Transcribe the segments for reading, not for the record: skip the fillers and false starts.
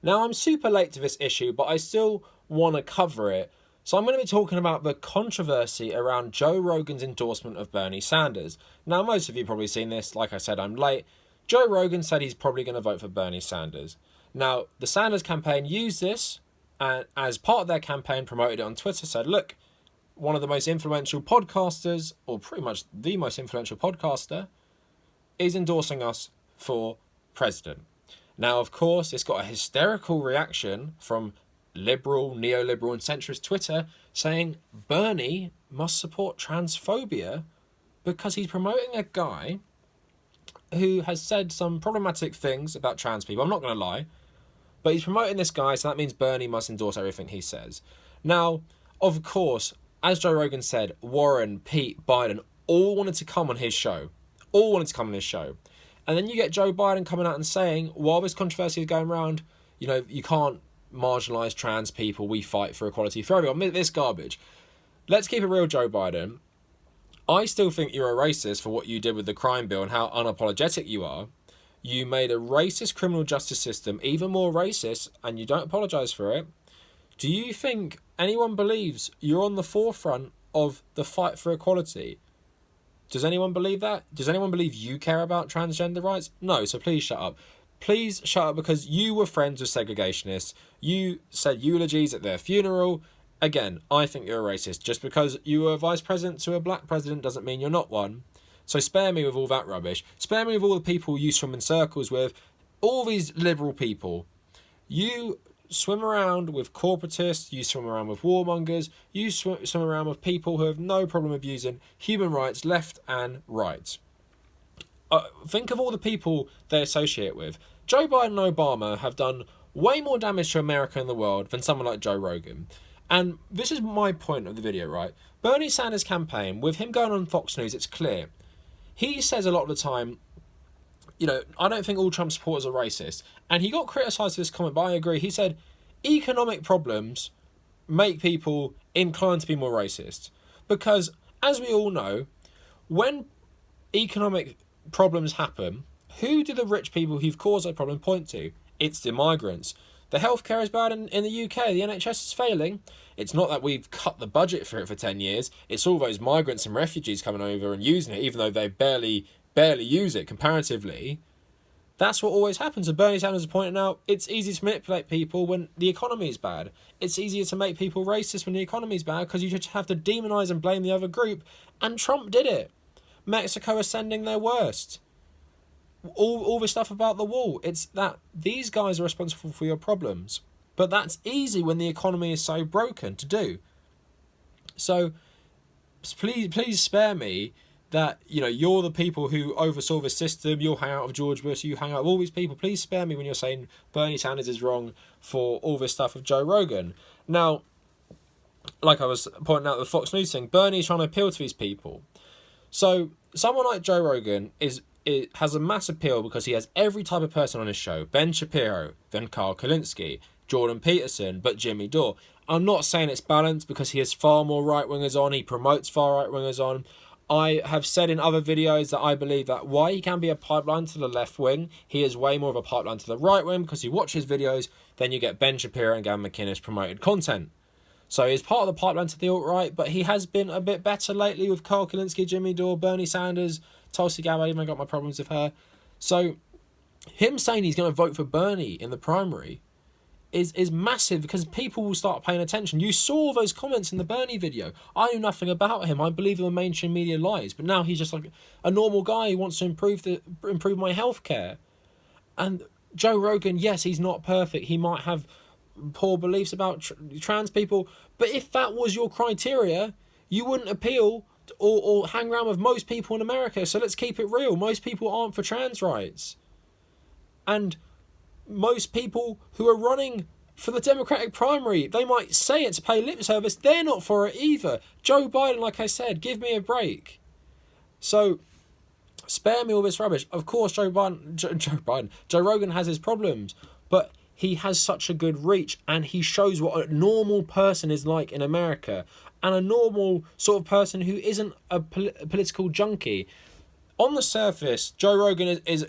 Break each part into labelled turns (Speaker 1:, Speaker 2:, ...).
Speaker 1: Now, I'm super late to this issue, but I still want to cover it. So I'm going to be talking about the controversy around Joe Rogan's endorsement of Bernie Sanders. Now, most of you probably seen this. Like I said, I'm late. Joe Rogan said he's probably going to vote for Bernie Sanders. Now, the Sanders campaign used this and as part of their campaign, promoted it on Twitter, said, look, one of the most influential podcasters, or pretty much the most influential podcaster, is endorsing us for president. Now, of course, it's got a hysterical reaction from liberal, neoliberal and centrist Twitter saying Bernie must support transphobia because he's promoting a guy who has said some problematic things about trans people. I'm not going to lie, but he's promoting this guy, so that means Bernie must endorse everything he says. Now, of course, as Joe Rogan said, Warren, Pete, Biden all wanted to come on his show. And then you get Joe Biden coming out and saying, while this controversy is going around, you know, you can't marginalise trans people, we fight for equality for everyone. This garbage. Let's keep it real, Joe Biden. I still think you're a racist for what you did with the crime bill and how unapologetic you are. You made a racist criminal justice system even more racist, and you don't apologise for it. Do you think anyone believes you're on the forefront of the fight for equality? Does anyone believe that? Does anyone believe you care about transgender rights? No, so please shut up. Please shut up, because you were friends with segregationists. You said eulogies at their funeral. Again, I think you're a racist. Just because you were vice president to a black president doesn't mean you're not one. So spare me with all that rubbish. Spare me with all the people you swim in circles with. All these liberal people. You swim around with corporatists, you swim around with warmongers, you swim around with people who have no problem abusing human rights left and right. Think of all the people they associate with. Joe Biden and Obama have done way more damage to America and the world than someone like Joe Rogan. And this is my point of the video, right? Bernie Sanders' campaign, with him going on Fox News, it's clear. He says a lot of the time, you know, I don't think all Trump supporters are racist. And he got criticised for this comment, but I agree. He said, economic problems make people inclined to be more racist. Because, as we all know, when economic problems happen, who do the rich people who've caused that problem point to? It's the migrants. The healthcare is bad in the UK. The NHS is failing. It's not that we've cut the budget for it for 10 years. It's all those migrants and refugees coming over and using it, even though they barely use it comparatively. That's what always happens. And Bernie Sanders is pointing out it's easy to manipulate people when the economy is bad. It's easier to make people racist when the economy is bad because you just have to demonise and blame the other group. And Trump did it. Mexico is sending their worst. All this stuff about the wall. It's that these guys are responsible for your problems. But that's easy when the economy is so broken to do. So please spare me that, you know, you're the people who oversaw the system. You'll hang out with George Bush. You hang out with all these people. Please spare me when you're saying Bernie Sanders is wrong for all this stuff with Joe Rogan. Now, like I was pointing out with the Fox News thing, Bernie's trying to appeal to these people. So someone like Joe Rogan it has a mass appeal because he has every type of person on his show. Ben Shapiro, then Carl Kalinske, Jordan Peterson, but Jimmy Dore. I'm not saying it's balanced because he has far more right-wingers on. He promotes far right-wingers on. I have said in other videos that I believe that while he can be a pipeline to the left wing, he is way more of a pipeline to the right wing because you watch his videos, then you get Ben Shapiro and Gavin McInnes promoted content. So he's part of the pipeline to the alt-right, but he has been a bit better lately with Carl Kalinske, Jimmy Dore, Bernie Sanders, Tulsi Gabbard. Even got my problems with her. So him saying he's going to vote for Bernie in the primary is massive because people will start paying attention. You saw those comments in the Bernie video. I knew nothing about him. I believe the mainstream media lies. But now he's just like a normal guy who wants to improve my healthcare. And Joe Rogan, yes, he's not perfect. He might have poor beliefs about trans people. But if that was your criteria, you wouldn't appeal or hang around with most people in America. So let's keep it real. Most people aren't for trans rights. And most people who are running for the Democratic primary, they might say it to pay lip service. They're not for it either. Joe Biden, like I said, give me a break. So spare me all this rubbish. Of course, Joe Rogan has his problems, but he has such a good reach and he shows what a normal person is like in America and a normal sort of person who isn't a political junkie. On the surface, Joe Rogan is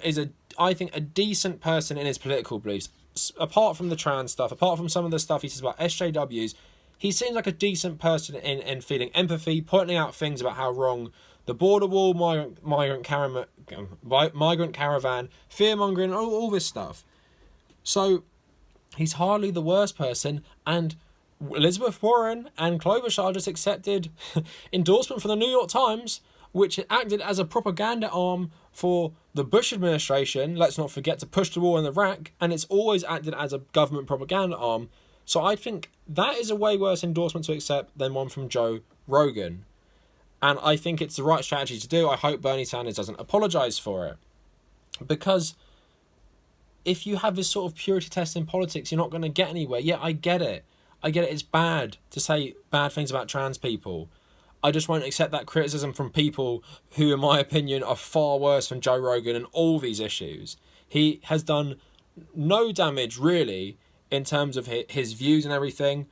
Speaker 1: I think, a decent person in his political beliefs. apart from the trans stuff, apart from some of the stuff he says about SJWs, he seems like a decent person in feeling empathy, pointing out things about how wrong the border wall, migrant caravan, fear-mongering, all this stuff. So he's hardly the worst person, and Elizabeth Warren and Klobuchar just accepted endorsement from the New York Times, which acted as a propaganda arm for the Bush administration. Let's not forget to push the war in Iraq, and it's always acted as a government propaganda arm. So I think that is a way worse endorsement to accept than one from Joe Rogan. And I think it's the right strategy to do. I hope Bernie Sanders doesn't apologise for it. Because if you have this sort of purity test in politics, you're not going to get anywhere. Yeah, I get it. It's bad to say bad things about trans people. I just won't accept that criticism from people who, in my opinion, are far worse than Joe Rogan in all these issues. He has done no damage, really, in terms of his views and everything.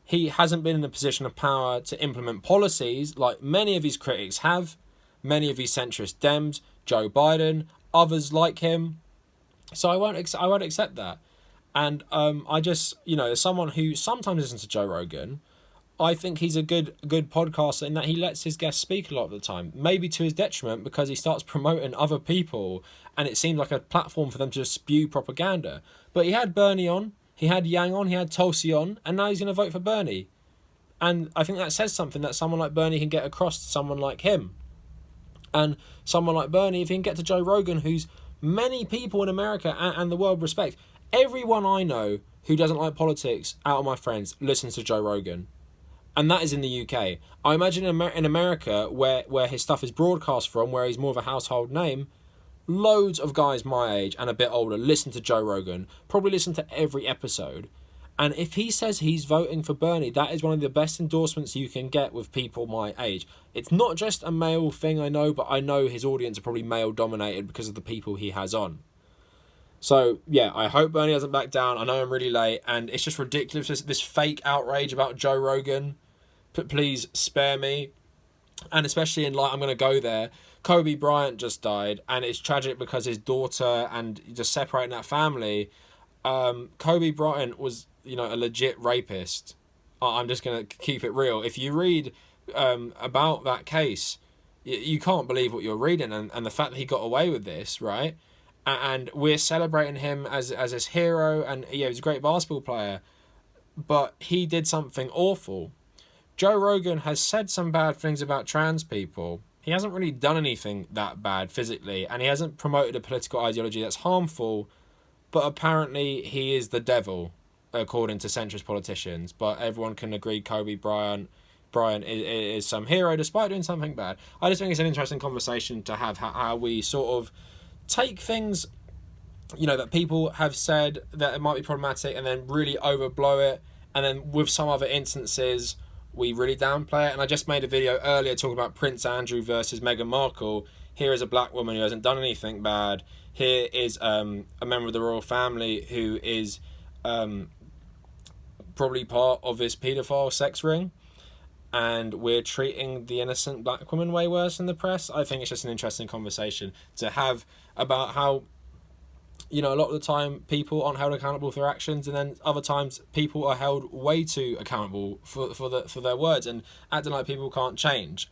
Speaker 1: He hasn't been in a position of power to implement policies like many of his critics have, many of his centrist Dems, Joe Biden, others like him. So I won't accept that. And I just, as someone who sometimes listens to Joe Rogan, I think he's a good podcaster in that he lets his guests speak a lot of the time, maybe to his detriment because he starts promoting other people and it seems like a platform for them to just spew propaganda. But he had Bernie on, he had Yang on, he had Tulsi on, and now he's going to vote for Bernie. And I think that says something, that someone like Bernie can get across to someone like him. And someone like Bernie, if he can get to Joe Rogan, who's many people in America and the world respect. Everyone I know who doesn't like politics, out of my friends, listens to Joe Rogan. And that is in the UK. I imagine in America, where his stuff is broadcast from, where he's more of a household name, loads of guys my age and a bit older listen to Joe Rogan, probably listen to every episode. And if he says he's voting for Bernie, that is one of the best endorsements you can get with people my age. It's not just a male thing, I know, but I know his audience are probably male-dominated because of the people he has on. So, yeah, I hope Bernie doesn't back down. I know I'm really late, and it's just ridiculous, this fake outrage about Joe Rogan. Please spare me. And especially in, I'm going to go there, Kobe Bryant just died, and it's tragic because his daughter, and just separating that family, Kobe Bryant was, a legit rapist. I'm just going to keep it real. If you read about that case, you can't believe what you're reading, and the fact that he got away with this, right? And we're celebrating him as his hero, and yeah, he's a great basketball player, but he did something awful. Joe Rogan has said some bad things about trans people. He hasn't really done anything that bad physically, and he hasn't promoted a political ideology that's harmful, but apparently he is the devil, according to centrist politicians. But everyone can agree Kobe Bryant is some hero despite doing something bad. I just think it's an interesting conversation to have, how we sort of take things, that people have said that it might be problematic and then really overblow it, and then with some other instances we really downplay it. And I just made a video earlier talking about Prince Andrew versus Meghan Markle. Here is a black woman who hasn't done anything bad. Here is a member of the royal family who is probably part of this paedophile sex ring, and we're treating the innocent black woman way worse in the press. I think it's just an interesting conversation to have about how, a lot of the time people aren't held accountable for their actions, and then other times people are held way too accountable for their words and acting like people can't change.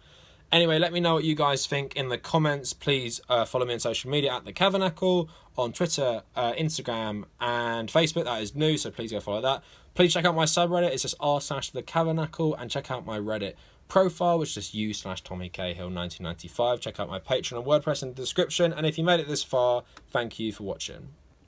Speaker 1: Anyway, let me know what you guys think in the comments. Please follow me on social media at The Cavernacle, on Twitter, Instagram, and Facebook. That is new, so please go follow that. Please check out my subreddit. It's just r/The Cavernacle, and check out my Reddit profile, which is u/TommyCahill1995. Check out my Patreon and WordPress in the description. And if you made it this far, thank you for watching.